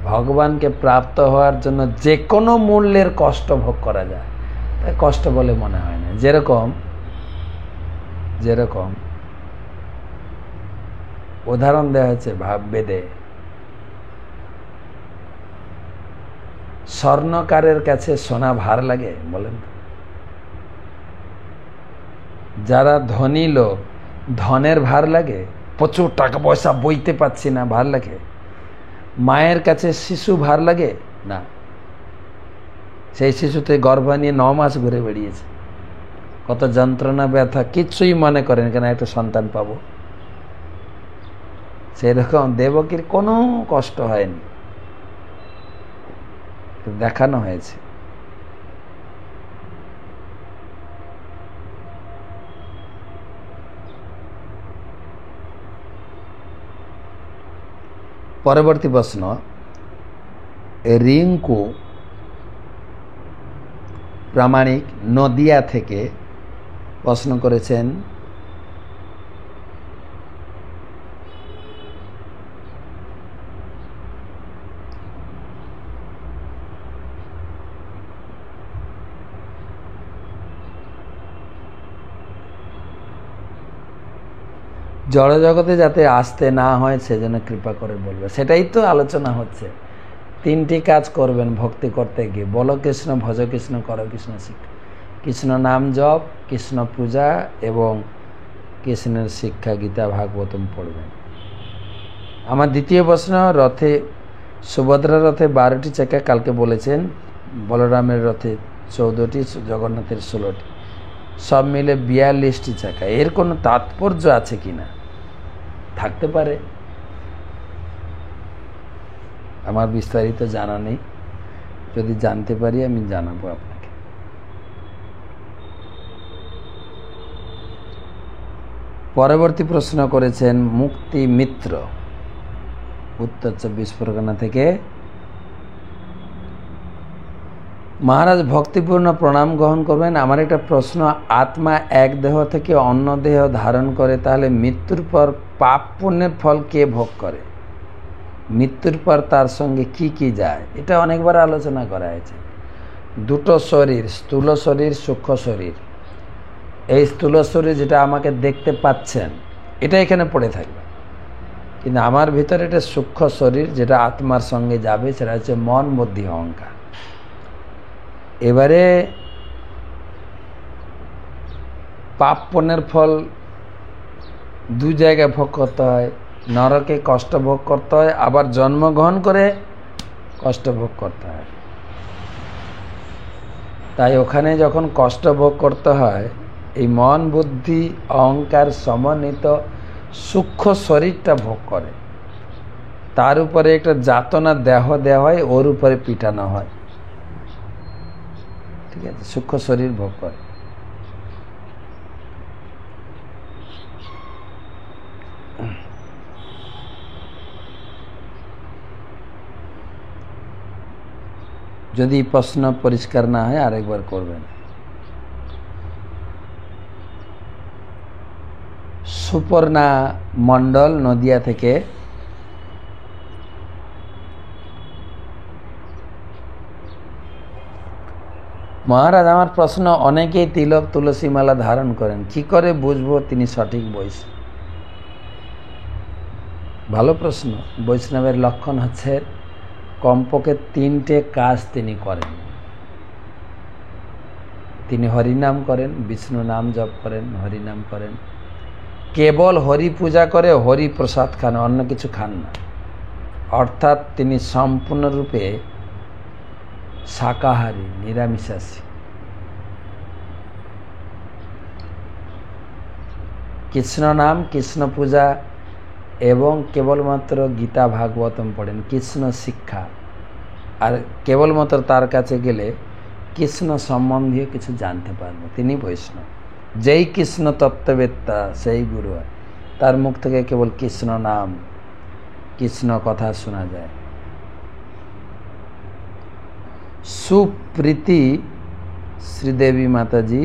ভগবানকে প্রাপ্ত হওয়ার জন্য যে কোনো মূল্যের কষ্ট ভোগ করা যায়, তাই কষ্ট বলে মনে হয় না। যেরকম উদাহরণ দেওয়া হয়েছে বেদে, স্বর্ণকারের কাছে সোনা ভার লাগে, বলেন? যারা ধনী লোক, ধনের ভার লাগে, প্রচুর টাকা পয়সা বইতে পারছি না, ভার লাগে। মায়ের কাছে শিশু ভার লাগে না, সেই শিশুতে গর্ভ নিয়ে 9 মাস ঘুরে বেরিয়েছে, কত যন্ত্রণা ব্যথা, কিচ্ছুই মনে করেন কেন একটা সন্তান পাবো। সেরকম দেবকীর কোনো কষ্ট হয়নি, দেখানো হয়েছে। পরবর্তী প্রশ্ন, রিঙ্কু প্রামাণিক নদিয়া থেকে প্রশ্ন করেছেন, জড়জগতে যাতে আসতে না হয় সেজন্য কৃপা করে বলবে। সেটাই তো আলোচনা হচ্ছে। 3টি কাজ করবেন ভক্তি করতে গিয়ে। বলো কৃষ্ণ, ভজ কৃষ্ণ, করো কৃষ্ণ শিক্ষা। কৃষ্ণ নাম জপ, কৃষ্ণ পূজা এবং কৃষ্ণের শিক্ষা, গীতা ভাগবতম পড়বেন। আমার দ্বিতীয় প্রশ্ন, রথে সুভদ্রা রথে 12টি চাকা, কালকে বলেছেন বলরামের রথে 14টি, জগন্নাথের 16টি, সব মিলে 42টি চাকা। এর কোনো তাৎপর্য আছে কিনা? থাকতে পারে, আমার বিস্তারিত জানা নেই। যদি জানতে পারি আমি জানাবো আপনাকে। পরবর্তী প্রশ্ন করেছেন মুক্তি মিত্র, উত্তর 24 পরগনা থেকে। মহারাজ, ভক্তিপূর্ণ প্রণাম গ্রহণ করবেন। আমার একটা প্রশ্ন, আত্মা এক দেহ থেকে অন্য দেহ ধারণ করে, তাহলে মৃত্যুর পর পাপ পুণ্যের ফল কে ভোগ করে? মৃত্যুর পর তার সঙ্গে কি কি যায়? এটা অনেকবার আলোচনা করা হয়েছে। 2টো শরীর, স্থূল শরীর, সূক্ষ্ম শরীর। এই স্থূল শরীর যেটা আমাকে দেখতে পাচ্ছেন, এটা এখানে পড়ে থাকবে, কিন্তু আমার ভিতরে এটা সূক্ষ্ম শরীর যেটা আত্মার সঙ্গে যাবে, সেটা হচ্ছে মন, বুদ্ধি, অহংকার। এবারে পাপ পুণ্যের ফল 2 জায়গায় ভোগ করতে হয়। নরকে কষ্ট ভোগ করতে হয়, আবার জন্মগ্রহণ করে কষ্ট ভোগ করতে হয়। তাই ওখানে যখন কষ্ট ভোগ করতে হয়, এই মন, বুদ্ধি, অহংকার সমন্বিত সূক্ষ্ম শরীরটা ভোগ করে। তার উপরে একটা যাতনা দেহ দেওয়া হয়, ওর উপরে পিটানো হয়। ঠিক আছে, সূক্ষ্ম শরীর ভোগ করে। যদি প্রশ্ন পরিষ্কার না হয় আরেকবার করবেন। সুপর্ণা মণ্ডল নদিয়া থেকে মহারাজ, আমার প্রশ্ন, অনেকেই তিলক তুলসী মালা ধারণ করেন, কি করে বুঝবো তিনি সঠিক বৈষ্ণব? ভালো প্রশ্ন। বৈষ্ণবের লক্ষণ হচ্ছে কমপক্ষে 3টে কাজ তিনি করেন। তিনি হরিনাম করেন, বিষ্ণু নাম জপ করেন, হরিনাম করেন, কেবল হরি পূজা করে, হরি প্রসাদ খান, অন্য কিছু খান না। অর্থাৎ তিনি সম্পূর্ণরূপে শাকাহারী, নিরামিষাশী। কৃষ্ণ নাম, কৃষ্ণ পূজা এবং কেবলমাত্র গীতা ভাগবতম পড়েন, কৃষ্ণ শিক্ষা। আর কেবলমাত্র তার কাছে গেলে কৃষ্ণ সম্বন্ধীয় কিছু জানতে পারবো, তিনি বৈষ্ণব। যেই কৃষ্ণ তত্ত্ববেত্তা সেই গুরু হয়, তার মুখ থেকে কেবল কৃষ্ণ নাম, কৃষ্ণ কথা শোনা যায়। সুপ্রীতি শ্রীদেবী মাতাজি,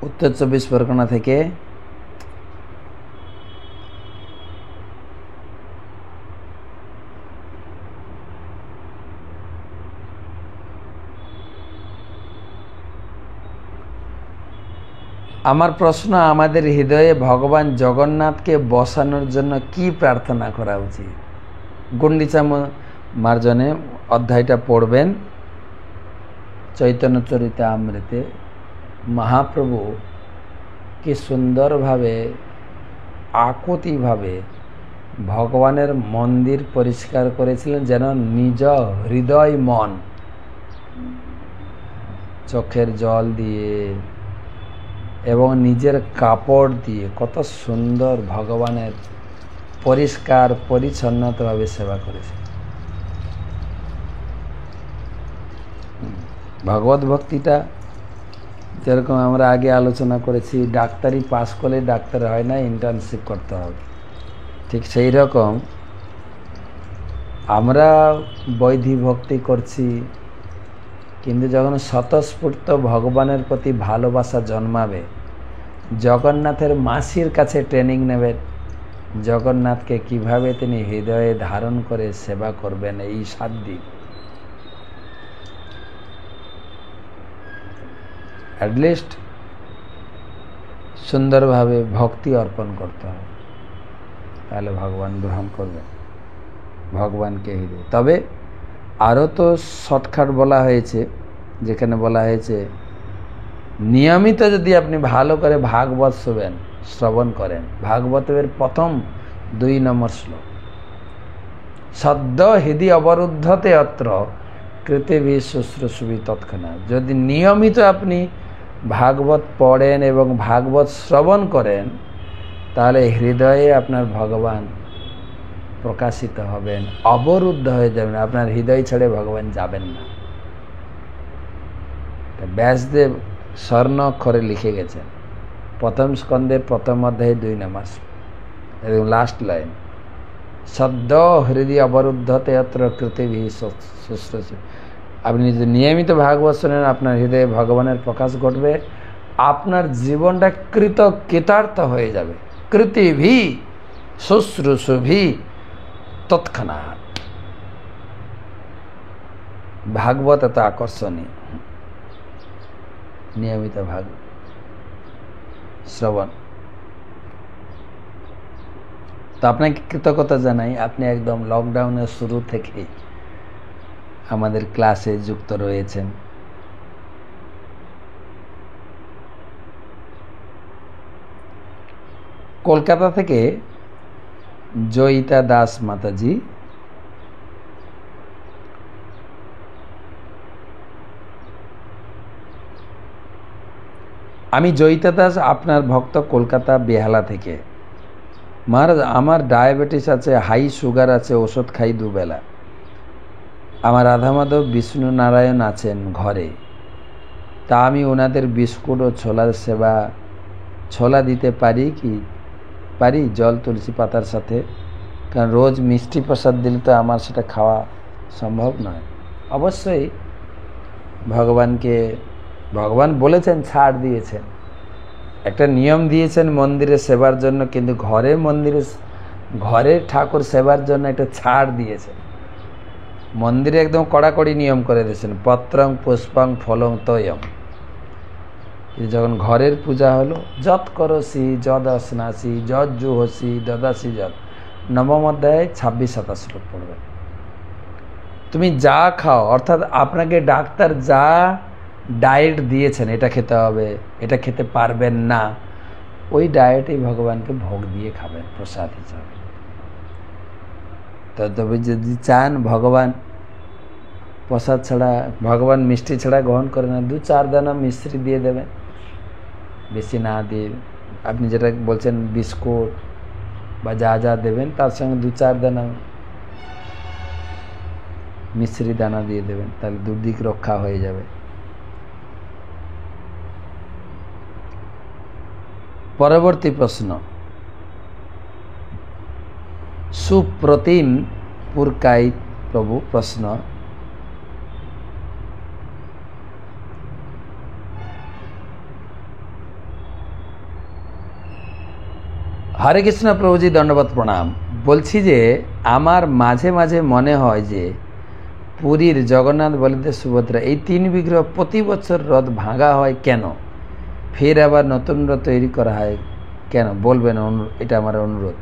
উত্তর 24 পরগনা থেকে। আমার প্রশ্ন, আমাদের হৃদয়ে ভগবান জগন্নাথকে বসানোর জন্য কি প্রার্থনা করা উচিত? গুন্ডিচা মার্জনে অধ্যায়টা পড়বেন। চৈতন্য চরিতামৃতে মহাপ্রভু কি সুন্দরভাবে আকুতিভাবে ভগবানের মন্দির পরিষ্কার করেছিলেন, যেন নিজ হৃদয় মন, চোখের জল দিয়ে এবং নিজের কাপড় দিয়ে কত সুন্দর ভগবানের পরিষ্কার পরিচ্ছন্নতাভাবে সেবা করেছে। ভগবত ভক্তিটা যেরকম আমরা আগে আলোচনা করেছি, ডাক্তারি পাস করলে ডাক্তার হয় না, ইন্টার্নশিপ করতে হবে। ঠিক সেই রকম আমরা বৈধি ভক্তি করছি, কিন্তু যখন স্বতঃস্ফূর্ত ভগবানের প্রতি ভালোবাসা জন্মাবে, জগন্নাথের মাসির কাছে ট্রেনিং নেবেন, জগন্নাথকে কিভাবে তিনি হৃদয়ে ধারণ করে সেবা করবেন, এই 7 দিন অ্যাটলিস্ট সুন্দরভাবে ভক্তি অর্পণ করতে হবে, তাহলে ভগবান গ্রহণ করবেন ভগবানকে হৃদয়। তবে আরও তো শর্টকাট বলা হয়েছে, যেখানে বলা হয়েছে নিয়মিত যদি আপনি ভালো করে ভাগবত শ্রবণ করেন, ভাগবতের প্রথম 2 নম্বর শ্লোক, সদ্য হৃদি অবরুদ্ধতে অত্র কৃতিভি শুশ্রূষবি তৎক্ষণাৎ। যদি নিয়মিত আপনি ভাগবত পড়েন এবং ভাগবত শ্রবণ করেন, তাহলে হৃদয়ে আপনার ভগবান প্রকাশিত হবেন, অবরুদ্ধ হয়ে যাবেন, আপনার হৃদয় ছেড়ে ভগবান যাবেন না। ব্যাসদেব স্বর্ণ অক্ষরে লিখে গেছেন, প্রথম স্কন্ধের প্রথম অধ্যায়ে 2 নম্বর এবং লাস্ট লাইন, সদ্য হৃদয় অবরুদ্ধতে অত্র কৃতিভি শুশ্রূষবি। আপনি যদি নিয়মিত ভাগবত শোনেন, আপনার হৃদয়ে ভগবানের প্রকাশ ঘটবে, আপনার জীবনটা কৃতার্থ হয়ে যাবে। কৃতিভি শুশ্রূষবি তৎক্ষণাৎ। ভাগবত এত আকর্ষণীয়, নিয়মিত শ্রবণ। তো আপনাকে কৃতজ্ঞতা জানাই, আপনি একদম লকডাউনের শুরু থেকেই আমাদের ক্লাসে যুক্ত রয়েছেন। কলকাতা থেকে জয়িতা দাস মাতাজি, আমি জয়িতা দাস, আপনার ভক্ত, কলকাতা বেহালা থেকে। মহারাজ, আমার ডায়াবেটিস আছে, হাই সুগার আছে, ওষুধ খাই 2 বেলা। আমার রাধামাধব বিষ্ণু নারায়ণ আছেন ঘরে, তা আমি ওনাদের বিস্কুট ও ছোলা দিতে পারি কি? পারি জল তুলসী পাতার সাথে, কারণ রোজ মিষ্টি প্রসাদ দিলে তো আমার সেটা খাওয়া সম্ভব নয়। অবশ্যই ভগবান বলেছেন, ছাড় দিয়েছেন, একটা নিয়ম দিয়েছেন মন্দিরে সেবার জন্য, কিন্তু ঘরে ঠাকুর সেবার জন্য একটা ছাড় দিয়েছেন। মন্দিরে একদম কড়াকড়ি নিয়ম করে দিয়েছেন, পত্রং পুষ্পং ফলং তয়ম। যখন ঘরের পূজা হলো, যৎ করসি যদ অশ্নাসি যৎ জুহসি দদাসি যৎ, নবম অধ্যায় 26-27 শ্লোক পড়বে। তুমি যা খাও, অর্থাৎ আপনাকে ডাক্তার যা ডায়েট দিয়েছেন, এটা খেতে হবে, এটা খেতে পারবেন না, ওই ডায়েটেই ভগবানকে ভোগ দিয়ে খাবেন প্রসাদ হিসাবে। তবে যদি চান ভগবান প্রসাদ ছাড়া, ভগবান মিষ্টি ছাড়া গ্রহণ করে না, 2-4 দানা মিশ্রি দিয়ে দেবেন, বেশি না দিয়ে। আপনি যেটা বলছেন বিস্কুট বা যা যা দেবেন তার সঙ্গে 2-4 দানা মিশ্রি দানা দিয়ে দেবেন, তাহলে দুর্দিক রক্ষা হয়ে যাবে। পরবর্তী প্রশ্ন, সুপ্রতিম পুরকাইত প্রভু প্রশ্ন, হরে কৃষ্ণ প্রভুজি, দণ্ডবত প্রণাম। বলছি যে আমার মাঝে মাঝে মনে হয় যে পুরীর জগন্নাথ, বলদেব, সুভদ্রা এই 3 বিগ্রহ প্রতি বছর রথ ভাঙা হয় কেন? ফের আবার নতুন রথ তৈরি করা হয় কেন? বলবেন, এটা আমার অনুরোধ।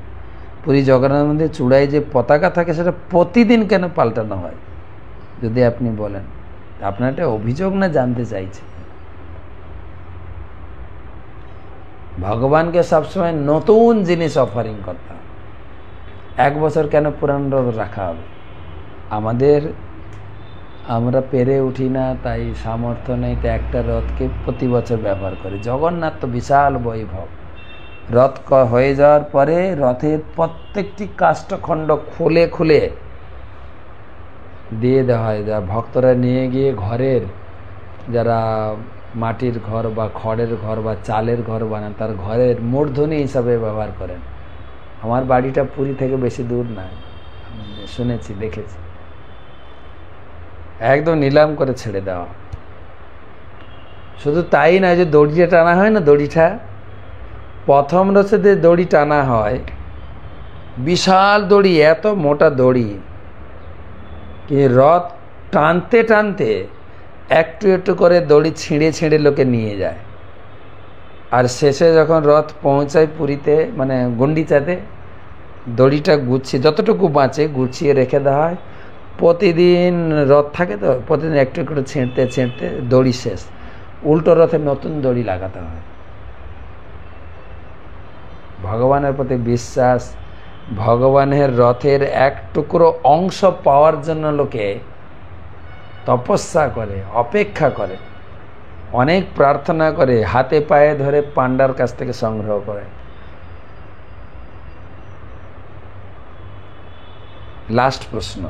পুরী জগন্নাথ মন্দির চূড়ায় যে পতাকা থাকে সেটা প্রতিদিন কেন পাল্টানো হয়, যদি আপনি বলেন। আপনার একটা অভিযোগ না, জানতে চাইছে। ভগবানকে সবসময় নতুন জিনিস অফারিং করতে হবে। 1 বছর কেন পুরান রথ রাখা হবে? আমরা পেরে উঠি না, তাই সামর্থ্য নেই, তাই একটা রথকে প্রতি বছর ব্যবহার করি। জগন্নাথ তো বিশাল বৈভব, রথ হয়ে যাওয়ার পরে রথের প্রত্যেকটি কাষ্ঠখণ্ড খুলে খুলে দিয়ে দেওয়া হয়, যা ভক্তরা নিয়ে গিয়ে ঘরের, যারা মাটির ঘর বা খড়ের ঘর বা চালের ঘর বানান, তার ঘরের মূর্ধনি হিসাবে ব্যবহার করেন। আমার বাড়িটা পুরী থেকে বেশি দূর নয়, শুনেছি, দেখেছি। একদম নিলাম করে ছেড়ে দেওয়া। শুধু তাই না, যে দড়িটা টানা হয় না, দড়িটা প্রথম রথে দড়ি টানা হয়, বিশাল দড়ি, এত মোটা দড়ি, রথ টানতে টানতে একটু একটু করে দড়ি ছিঁড়ে ছিঁড়ে লোকে নিয়ে যায়। আর শেষে যখন রথ পৌঁছায় পুরীতে, মানে গুন্ডিচাতে, দড়িটা গুছিয়ে, যতটুকু বাঁচে গুছিয়ে রেখে দেওয়া হয়। প্রতিদিন রথ থাকে তো, প্রতিদিন একটু একটু ছিঁড়তে ছিঁড়তে দড়ি শেষ, উল্টো রথে নতুন দড়ি লাগাতে হয়। ভগবানের প্রতি বিশ্বাস, ভগবানের রথের এক টুকরো অংশ পাওয়ার জন্য লোকে তপস্যা করে, অপেক্ষা করে, অনেক প্রার্থনা করে, হাতে পায়ে ধরে পান্ডার কাছ থেকে সংগ্রহ করে। লাস্ট প্রশ্ন,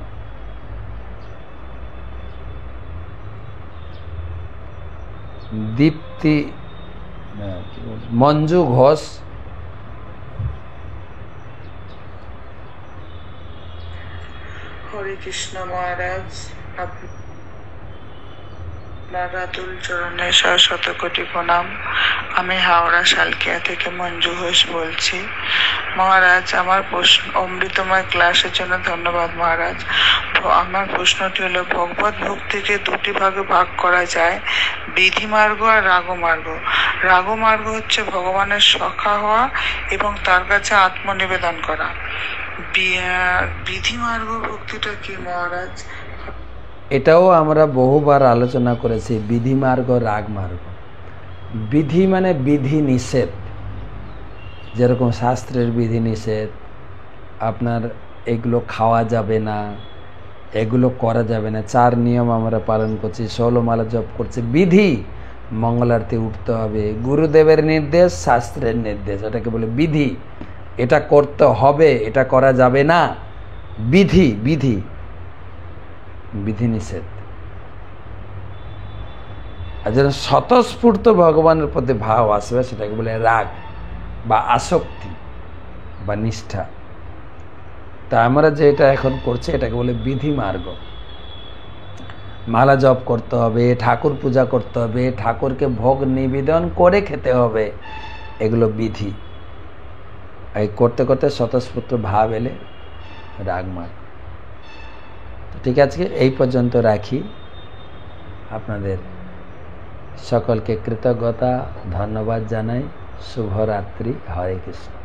দীপ্তি মঞ্জু ঘোষ, হরে কৃষ্ণ মহারাজ, আপনার রাতুল চরণে শতকোটি প্রণাম। আমি হাওড়া শালকিয়া থেকে মঞ্জু ঘোষ বলছি। মহারাজ, আমার প্রশ্ন, অমৃতময় ক্লাসের জন্য ধন্যবাদ মহারাজ। আমার প্রশ্নটি হলো, ভগবত ভক্তিকে 2টি ভাগে ভাগ করা যায়, বিধিমার্গ আর রাগমার্গ। রাগমার্গ হচ্ছে ভগবানের সখা হওয়া এবং তার কাছে আত্মনিবেদন করা। বিধিমার্গ ভক্তিটা কি মহারাজ? এটাও আমরা বহুবার আলোচনা করেছি, বিধিমার্গ, রাগমার্গ। বিধি মানে বিধি নিষেধ, যেরকম শাস্ত্রের বিধি নিষেধ, আপনার এগুলো খাওয়া যাবে না, এগুলো করা যাবে না, 4 নিয়ম আমরা পালন করছি, 16 মালা জপ করছি। বিধি, মঙ্গল আরতি উঠতে হবে, গুরুদেবের নির্দেশ, শাস্ত্রের নির্দেশ, এটাকে বলে বিধি। এটা করতে হবে, এটা করা যাবে না, বিধি। বিধি বিধি নিষেধ। আর যেন স্বতঃস্ফূর্ত ভগবানের প্রতি ভাব আসবে, সেটাকে বলে রাগ বা আসক্তি। বা নিষ্ঠা। তা আমরা যেটা এখন করছি এটাকে বলে বিধি মার্গ। মালা জপ করতে হবে, ঠাকুর পূজা করতে হবে, ঠাকুরকে ভোগ নিবেদন করে খেতে হবে, এগুলো বিধি। এই করতে করতে স্বতঃস্ফূর্ত ভাব এলে রাগ মাগ। ঠিক আছে, এই পর্যন্ত রাখি। আপনাদের সকলকে কৃতজ্ঞতা ধন্যবাদ জানাই। শুভরাত্রি। হরে কৃষ্ণ।